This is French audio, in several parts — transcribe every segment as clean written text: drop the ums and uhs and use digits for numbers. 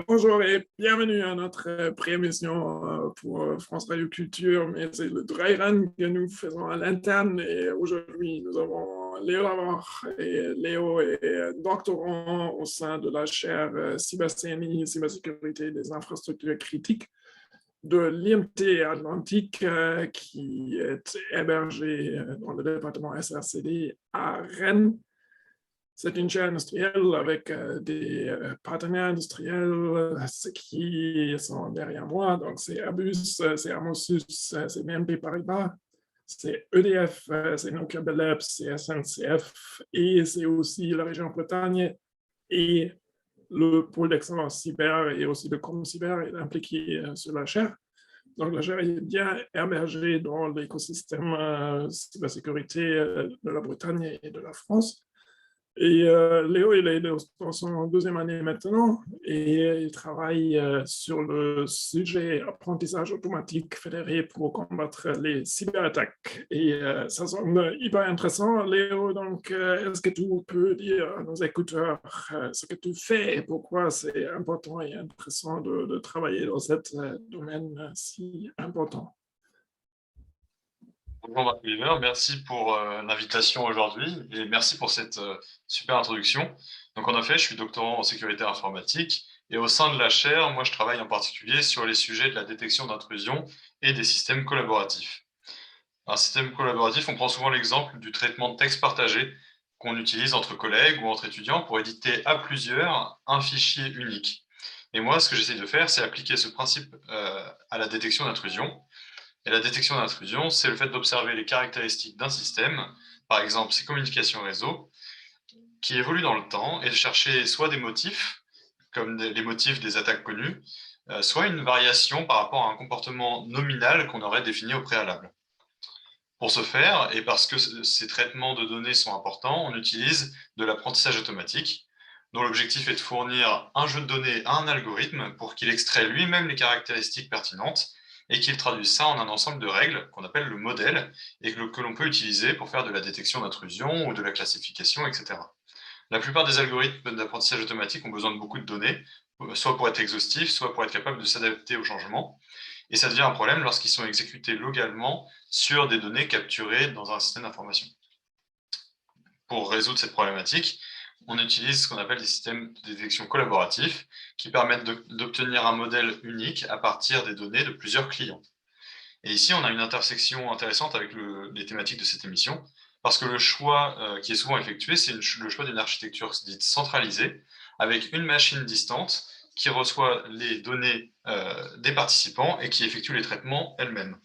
Bonjour et bienvenue à notre pré-émission pour France Radio Culture, mais c'est le dry run que nous faisons à l'interne et aujourd'hui nous avons Léo Lavar et Léo est doctorant au sein de la chaire cybersécurité, cybersécurité des infrastructures critiques de l'IMT Atlantique qui est hébergé dans le département SRCD à Rennes. C'est une chaire industrielle avec des partenaires industriels qui sont derrière moi. Donc, c'est Airbus, c'est Amosus, c'est BNP Paribas, c'est EDF, c'est Nokia Bell, c'est SNCF et c'est aussi la région Bretagne et le pôle d'excellence cyber et aussi le com cyber est impliqué sur la chaire. Donc, la chaire est bien émergée dans l'écosystème cybersécurité de la Bretagne et de la France. Et Léo, il est dans son deuxième année maintenant et il travaille sur le sujet apprentissage automatique fédéré pour combattre les cyberattaques. Et ça semble hyper intéressant. Léo, donc, est-ce que tu peux dire à nos écouteurs ce que tu fais et pourquoi c'est important et intéressant de travailler dans ce domaine si important? Bonjour Marc Oliver, merci pour l'invitation aujourd'hui et merci pour cette super introduction. Donc en effet, je suis doctorant en sécurité informatique et au sein de la chaire, moi je travaille en particulier sur les sujets de la détection d'intrusion et des systèmes collaboratifs. Un système collaboratif, on prend souvent l'exemple du traitement de texte partagé qu'on utilise entre collègues ou entre étudiants pour éditer à plusieurs un fichier unique. Et moi, ce que j'essaie de faire, c'est appliquer ce principe à la détection d'intrusion. Et la détection d'intrusion, c'est le fait d'observer les caractéristiques d'un système, par exemple ses communications réseau, qui évoluent dans le temps, et de chercher soit des motifs, comme les motifs des attaques connues, soit une variation par rapport à un comportement nominal qu'on aurait défini au préalable. Pour ce faire, et parce que ces traitements de données sont importants, on utilise de l'apprentissage automatique, dont l'objectif est de fournir un jeu de données à un algorithme pour qu'il extrait lui-même les caractéristiques pertinentes et qu'il traduise ça en un ensemble de règles qu'on appelle le modèle et que l'on peut utiliser pour faire de la détection d'intrusion ou de la classification, etc. La plupart des algorithmes d'apprentissage automatique ont besoin de beaucoup de données, soit pour être exhaustifs, soit pour être capables de s'adapter aux changements. Et ça devient un problème lorsqu'ils sont exécutés localement sur des données capturées dans un système d'information. Pour résoudre cette problématique, on utilise ce qu'on appelle des systèmes de détection collaboratifs qui permettent d'obtenir un modèle unique à partir des données de plusieurs clients. Et ici, on a une intersection intéressante avec les thématiques de cette émission, parce que le choix qui est souvent effectué, c'est le choix d'une architecture dite centralisée, avec une machine distante qui reçoit les données des participants et qui effectue les traitements elle-même.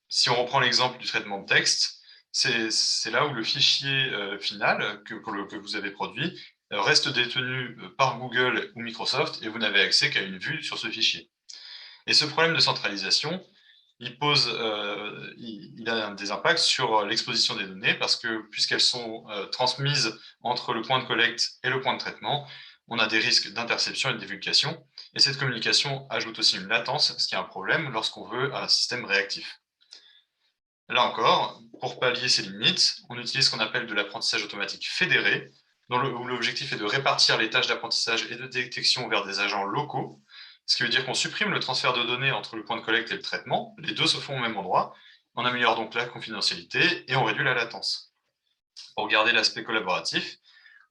Si on reprend l'exemple du traitement de texte, c'est là où le fichier final que vous avez produit reste détenu par Google ou Microsoft et vous n'avez accès qu'à une vue sur ce fichier. Et ce problème de centralisation, il a des impacts sur l'exposition des données parce que puisqu'elles sont transmises entre le point de collecte et le point de traitement, on a des risques d'interception et de divulgation. Et cette communication ajoute aussi une latence, ce qui est un problème lorsqu'on veut un système réactif. Là encore, pour pallier ces limites, on utilise ce qu'on appelle de l'apprentissage automatique fédéré, où l'objectif est de répartir les tâches d'apprentissage et de détection vers des agents locaux, ce qui veut dire qu'on supprime le transfert de données entre le point de collecte et le traitement, les deux se font au même endroit, on améliore donc la confidentialité et on réduit la latence. Pour garder l'aspect collaboratif,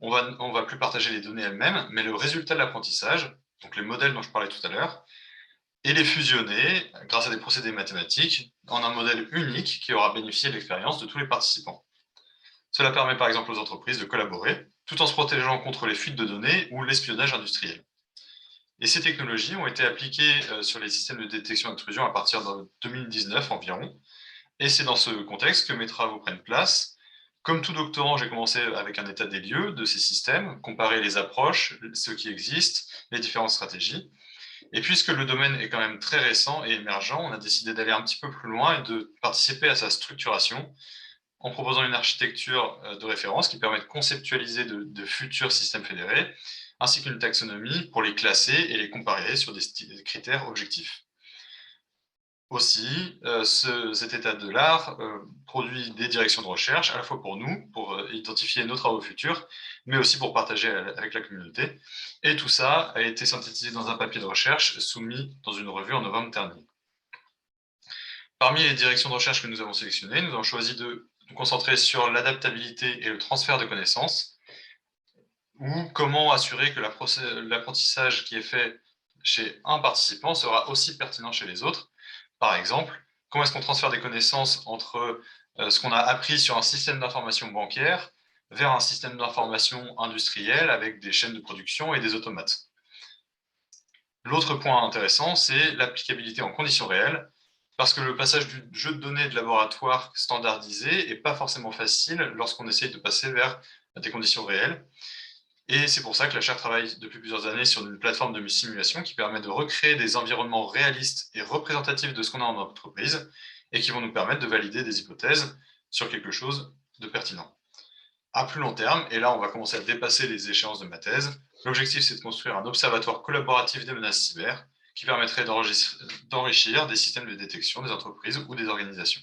on va plus partager les données elles-mêmes, mais le résultat de l'apprentissage, donc les modèles dont je parlais tout à l'heure, et les fusionner grâce à des procédés mathématiques en un modèle unique qui aura bénéficié de l'expérience de tous les participants. Cela permet par exemple aux entreprises de collaborer tout en se protégeant contre les fuites de données ou l'espionnage industriel. Et ces technologies ont été appliquées sur les systèmes de détection d'intrusion à partir de 2019 environ. Et c'est dans ce contexte que mes travaux prennent place. Comme tout doctorant, j'ai commencé avec un état des lieux de ces systèmes, comparer les approches, ce qui existe, les différentes stratégies. Et puisque le domaine est quand même très récent et émergent, on a décidé d'aller un petit peu plus loin et de participer à sa structuration en proposant une architecture de référence qui permet de conceptualiser de futurs systèmes fédérés, ainsi qu'une taxonomie pour les classer et les comparer sur des critères objectifs. Aussi, cet état de l'art produit des directions de recherche, à la fois pour nous, pour identifier nos travaux futurs, mais aussi pour partager avec la communauté. Et tout ça a été synthétisé dans un papier de recherche soumis dans une revue en novembre dernier. Parmi les directions de recherche que nous avons sélectionnées, nous avons choisi de nous concentrer sur l'adaptabilité et le transfert de connaissances, ou comment assurer que l'apprentissage qui est fait chez un participant sera aussi pertinent chez les autres. Par exemple, comment est-ce qu'on transfère des connaissances entre ce qu'on a appris sur un système d'information bancaire vers un système d'information industriel avec des chaînes de production et des automates. L'autre point intéressant, c'est l'applicabilité en conditions réelles, parce que le passage du jeu de données de laboratoire standardisé n'est pas forcément facile lorsqu'on essaye de passer vers des conditions réelles. Et c'est pour ça que la chaire travaille depuis plusieurs années sur une plateforme de simulation qui permet de recréer des environnements réalistes et représentatifs de ce qu'on a en entreprise et qui vont nous permettre de valider des hypothèses sur quelque chose de pertinent. À plus long terme, et là on va commencer à dépasser les échéances de ma thèse, l'objectif c'est de construire un observatoire collaboratif des menaces cyber qui permettrait d'enrichir des systèmes de détection des entreprises ou des organisations.